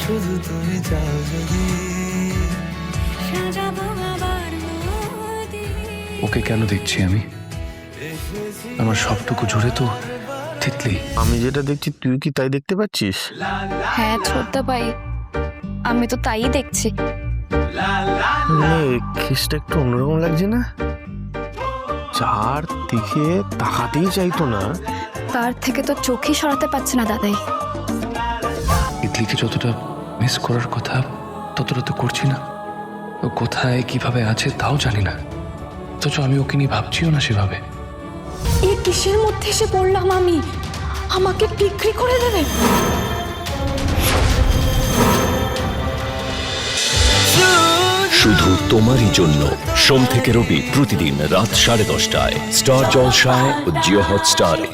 শুধু তুমি চাও যদি ওকে কেন দেখছি আমি? আমার সবটুকু জুড়ে তো তিতলি। আমি যেটা দেখছি তুই কি তাই দেখতে পাচ্ছিস? হ্যাঁ ছোটদা ভাই, আমি তো তাই দেখছি। খিসটা একটু অন্যরকম লাগছে না? চার দিকে তাকাতেই চাইতো না। তার থেকে তো চোখই সরাতে পারছে না দাদাই। তিতলিকে যতটা মিস করার কথা ততটা তো করছি না। ও কোথায় কিভাবে আছে তাও জানি না, অথচ আমি ওকে নিয়ে ভাবছিও না সেভাবে। এই কিসের মধ্যে এসে পড়লাম আমি? আমাকে বিক্রি করে দেবে? শুধু তোমারই জন্য সোম থেকে রবি প্রতিদিন রাত 10:30টায় স্টার জলসায় ও জিও হটস্টারে।